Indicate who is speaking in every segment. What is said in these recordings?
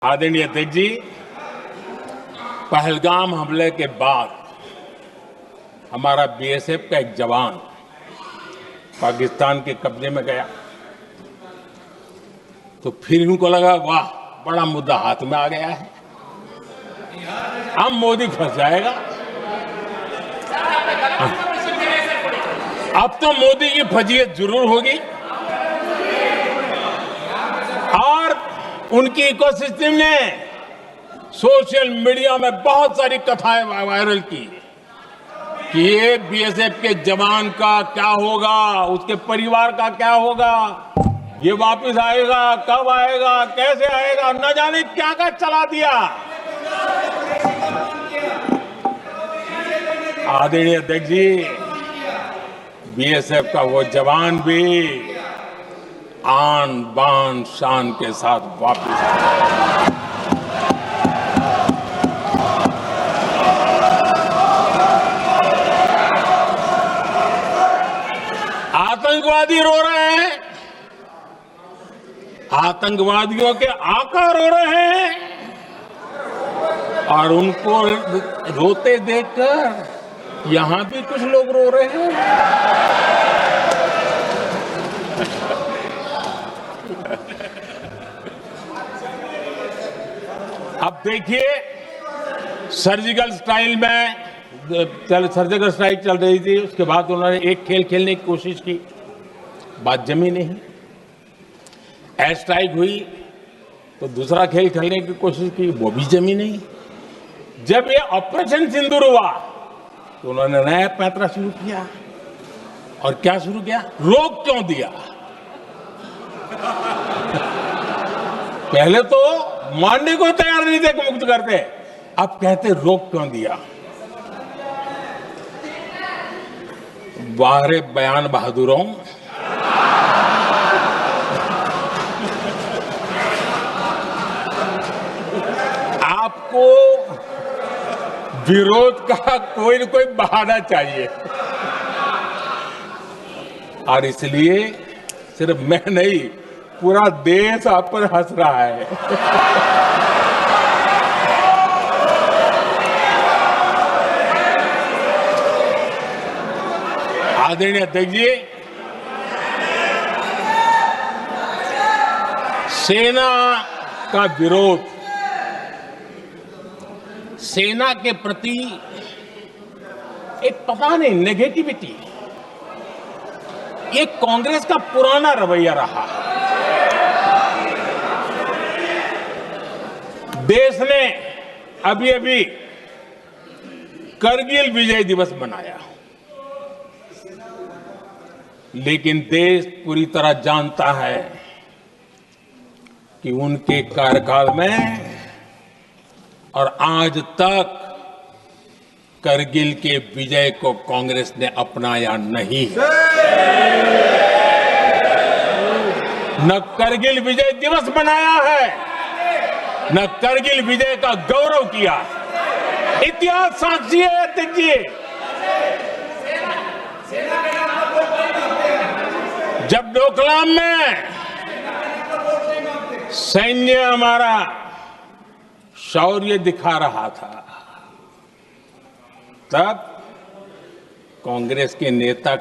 Speaker 1: आदरणीय अध्यक्ष जी, पहलगाम हमले के बाद हमारा बीएसएफ का एक जवान पाकिस्तान के कब्जे में गया तो फिर इनको लगा वाह बड़ा मुद्दा हाथ में आ गया है, अब मोदी फंस जाएगा। अब तो मोदी की फजीयत जरूर होगी और उनकी इकोसिस्टम ने सोशल मीडिया में बहुत सारी कथाएं वायरल की कि ये बीएसएफ के जवान का क्या होगा, उसके परिवार का क्या होगा, ये वापस आएगा, कब आएगा, कैसे आएगा, न जाने क्या क्या चला दिया। आदरणीय अध्यक्ष जी, बीएसएफ का वो जवान भी आन बान शान के साथ वापस आया। आतंकवादी रो रहे हैं, आतंकवादियों के आका रो रहे हैं और उनको रोते देखकर यहां भी कुछ लोग रो रहे हैं। अब देखिए, सर्जिकल स्ट्राइक चल रही थी, उसके बाद उन्होंने एक खेल खेलने की कोशिश की, बात जमी नहीं। एयर स्ट्राइक हुई तो दूसरा खेल खेलने की कोशिश की, वो भी जमी नहीं। जब ये ऑपरेशन सिंदूर हुआ तो उन्होंने नया पैंतरा शुरू किया। और क्या शुरू किया? रोक क्यों दिया? पहले तो मानने को तैयार नहीं थे कि मुक्त करते, अब कहते रोक क्यों दिया? वाह रे बयान बहादुरों, आपको विरोध का कोई न कोई बहाना चाहिए और इसलिए सिर्फ मैं नहीं, पूरा देश आप पर हंस रहा है। आदरणीय अध्यक्ष जी, सेना का विरोध, सेना के प्रति एक पता नहीं नेगेटिविटी, ये कांग्रेस का पुराना रवैया रहा। देश ने अभी करगिल विजय दिवस मनाया, लेकिन देश पूरी तरह जानता है कि उनके कार्यकाल में और आज तक करगिल के विजय को कांग्रेस ने अपनाया नहीं। न करगिल विजय दिवस मनाया है, न करगिल विजय का गौरव किया। इतिहास साक्षी है अध्यक्ष जी। जब डोकलाम में सैन्य हमारा शौर्य दिखा रहा था, तब कांग्रेस के नेता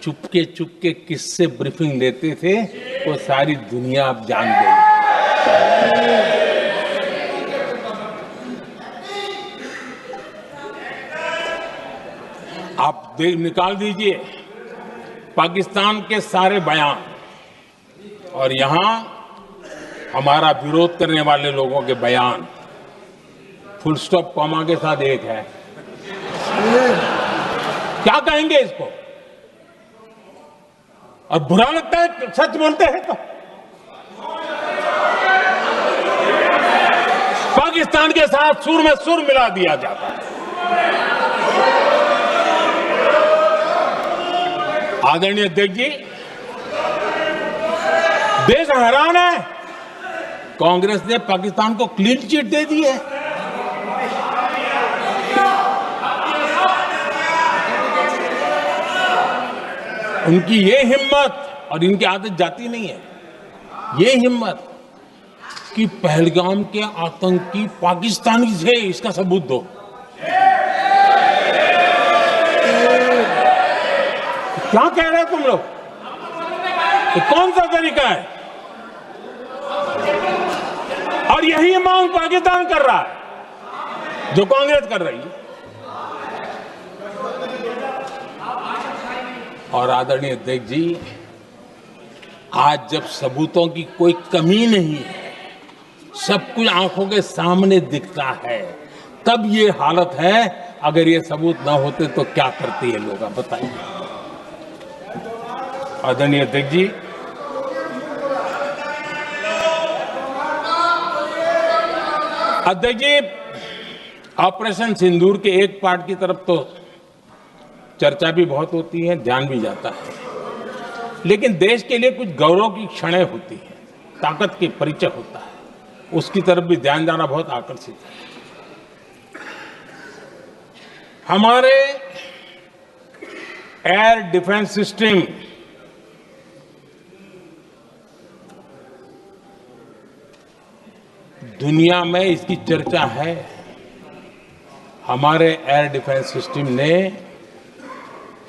Speaker 1: चुपके चुपके किससे ब्रीफिंग लेते थे, वो सारी दुनिया अब जान गई। आप निकाल दीजिए पाकिस्तान के सारे बयान और यहां हमारा विरोध करने वाले लोगों के बयान, फुल स्टॉप कॉमा के साथ एक है। क्या कहेंगे इसको? और बुरा लगता है सच बोलते हैं तो। पाकिस्तान के साथ सुर में सुर मिला दिया जाता है। आदरणीय अध्यक्ष जी, देश हैरान है, कांग्रेस ने पाकिस्तान को क्लीन चिट दे दी है। उनकी ये हिम्मत, और इनकी आदत जाती नहीं है, ये हिम्मत कि पहलगाम के आतंकी पाकिस्तानी थे, इसका सबूत दो। क्या कह रहे हो तुम लोग? तो कौन सा तरीका है? और यही मांग पाकिस्तान कर रहा है जो कांग्रेस कर रही है। और आदरणीय अध्यक्ष जी, आज जब सबूतों की कोई कमी नहीं है, सब कुछ आंखों के सामने दिखता है, तब ये हालत है। अगर ये सबूत ना होते तो क्या करते ये लोग, आप बताइए। आदरणीय अध्यक्ष जी, ऑपरेशन सिंदूर के एक पार्ट की तरफ तो चर्चा भी बहुत होती है, ध्यान भी जाता है, लेकिन देश के लिए कुछ गौरव की क्षणें होती हैं, ताकत की परिचय होता है, उसकी तरफ भी ध्यान जाना बहुत आकर्षित है। हमारे एयर डिफेंस सिस्टम दुनिया में इसकी चर्चा है। हमारे एयर डिफेंस सिस्टम ने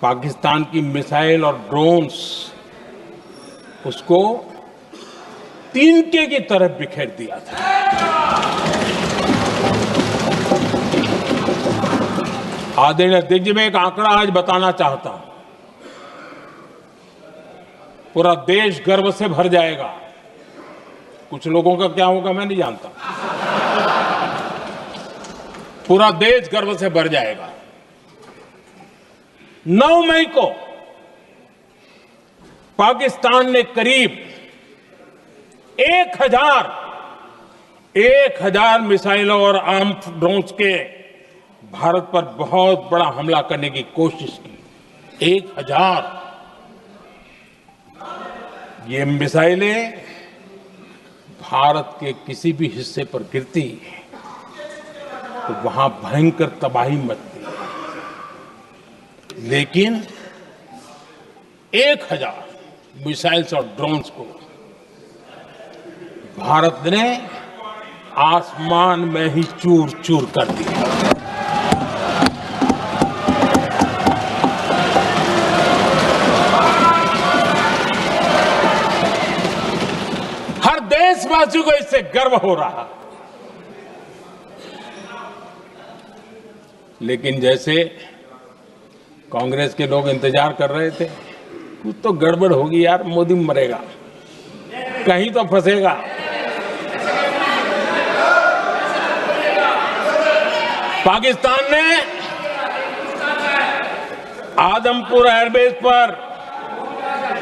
Speaker 1: पाकिस्तान की मिसाइल और ड्रोन्स उसको तिनके की तरफ बिखेर दिया था। आदरणीय अध्यक्ष जी, मैं एक आंकड़ा आज बताना चाहता हूं, पूरा देश गर्व से भर जाएगा। कुछ लोगों का क्या होगा मैं नहीं जानता, पूरा देश गर्व से भर जाएगा। 9 मई को पाकिस्तान ने करीब 1000 मिसाइलों और आर्म्ड ड्रोन्स के भारत पर बहुत बड़ा हमला करने की कोशिश की। 1000 ये मिसाइलें भारत के किसी भी हिस्से पर गिरती तो वहां भयंकर तबाही मचती, लेकिन 1000 मिसाइल्स और ड्रोन्स को भारत ने आसमान में ही चूर चूर कर दिया। हर देशवासियों को इससे गर्व हो रहा। लेकिन जैसे कांग्रेस के लोग इंतजार कर रहे थे, कुछ तो गड़बड़ होगी यार, मोदी मरेगा, कहीं तो फंसेगा। पाकिस्तान ने आदमपुर एयरबेस पर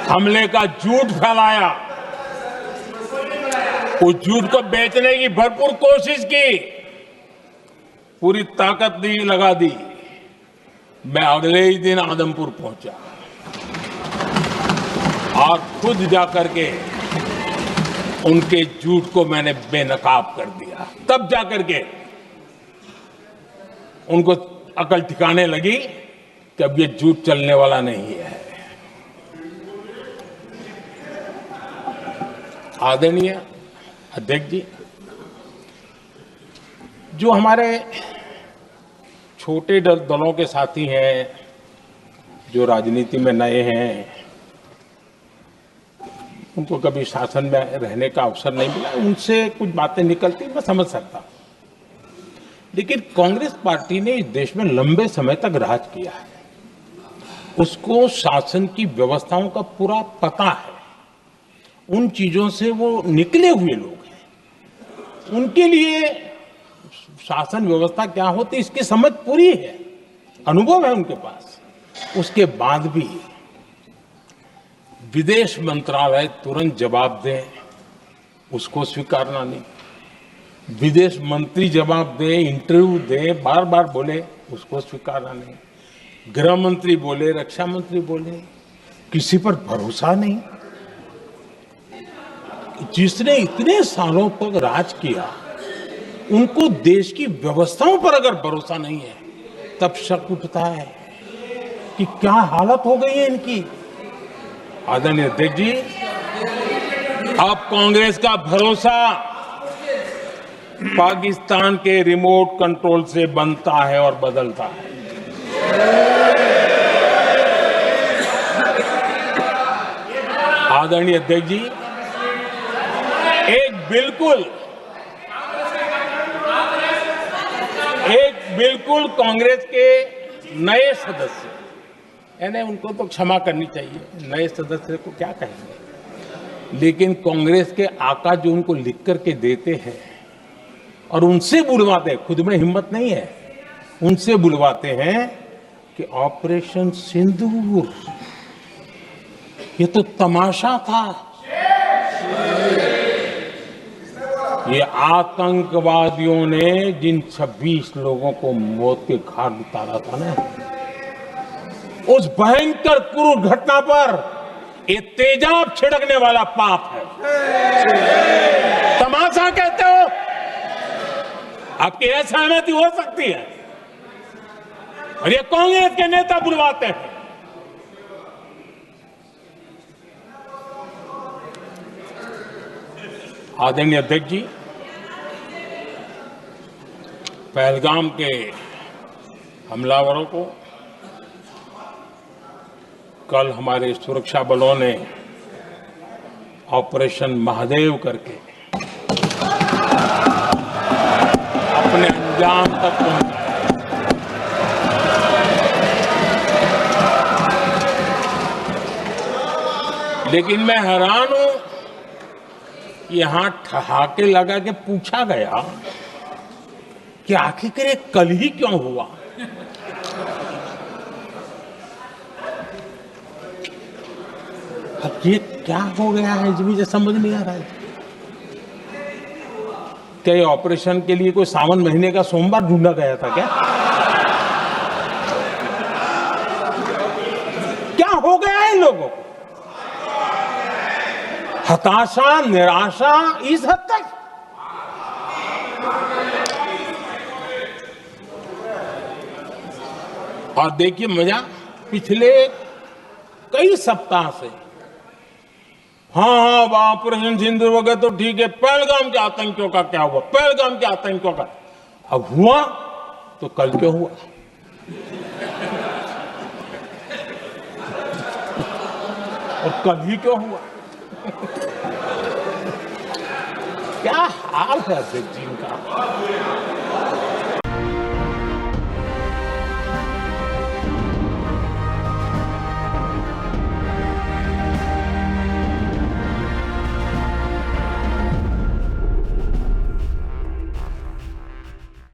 Speaker 1: हमले का झूठ फैलाया, उस झूठ को बेचने की भरपूर कोशिश की, पूरी ताकत दी लगा दी। मैं अगले ही दिन आदमपुर पहुंचा और खुद जाकर के उनके झूठ को मैंने बेनकाब कर दिया। तब जाकर के उनको अकल ठिकाने लगी कि अब ये झूठ चलने वाला नहीं है। आदरणीय अध्यक्ष जी, जो हमारे छोटे दलों के साथी हैं, जो राजनीति में नए हैं, उनको कभी शासन में रहने का अवसर नहीं मिला, उनसे कुछ बातें निकलती मैं समझ सकता हूं। लेकिन कांग्रेस पार्टी ने इस देश में लंबे समय तक राज किया है, उसको शासन की व्यवस्थाओं का पूरा पता है, उन चीजों से वो निकले हुए लोग हैं, उनके लिए शासन व्यवस्था क्या होती इसकी समझ पूरी है, अनुभव है उनके पास। उसके बाद भी विदेश मंत्रालय तुरंत जवाब दे, उसको स्वीकारना नहीं, विदेश मंत्री जवाब दे, इंटरव्यू दे, बार बार बोले, उसको स्वीकारना नहीं, गृह मंत्री बोले, रक्षा मंत्री बोले, किसी पर भरोसा नहीं। जिसने इतने सालों तक राज किया, उनको देश की व्यवस्थाओं पर अगर भरोसा नहीं है, तब शक उठता है कि क्या हालत हो गई है इनकी। आदरणीय अध्यक्ष जी, अब कांग्रेस का भरोसा पाकिस्तान के रिमोट कंट्रोल से बनता है और बदलता है। आदरणीय अध्यक्ष जी, एक बिल्कुल कांग्रेस के नए सदस्य, यानी उनको तो क्षमा करनी चाहिए, नए सदस्य को क्या कहेंगे, लेकिन कांग्रेस के आका जो उनको लिख करके देते हैं और उनसे बुलवाते हैं, खुद में हिम्मत नहीं है, उनसे बुलवाते हैं कि ऑपरेशन सिंदूर ये तो तमाशा था, ये आतंकवादियों ने जिन 26 लोगों को मौत के घाट उतारा था ना, उस भयंकर क्रूर घटना पर ये तेजाब छिड़कने वाला पाप है। तमाशा कहते हो? आपकी असहमति हो सकती है, और ये कांग्रेस के नेता बुलवाते हैं। आदरणीय अध्यक्ष जी, पहलगाम के हमलावरों को कल हमारे सुरक्षा बलों ने ऑपरेशन महादेव करके अपने अंजाम तक पहुंचाया। लेकिन मैं हैरान हूं, यहां ठहाके लगा के पूछा गया कि आखिर ये कल ही क्यों हुआ। अब ये क्या हो गया है, मुझे समझ नहीं आ रहा है। क्या ये ऑपरेशन के लिए कोई सावन महीने का सोमवार ढूंढा गया था क्या? क्या हो गया है इन लोगों को? हताशा, निराशा इस हद तक। और देखिए मजा, पिछले कई सप्ताह से हाँ ऑपरेशन सिंदूर वगैरह तो ठीक है, पहलगाम के आतंकियों का क्या हुआ, पहलगाम के आतंकियों का अब हुआ तो कल क्यों हुआ? और कल ही क्यों हुआ? क्या हाल है अध्यक्ष जी का।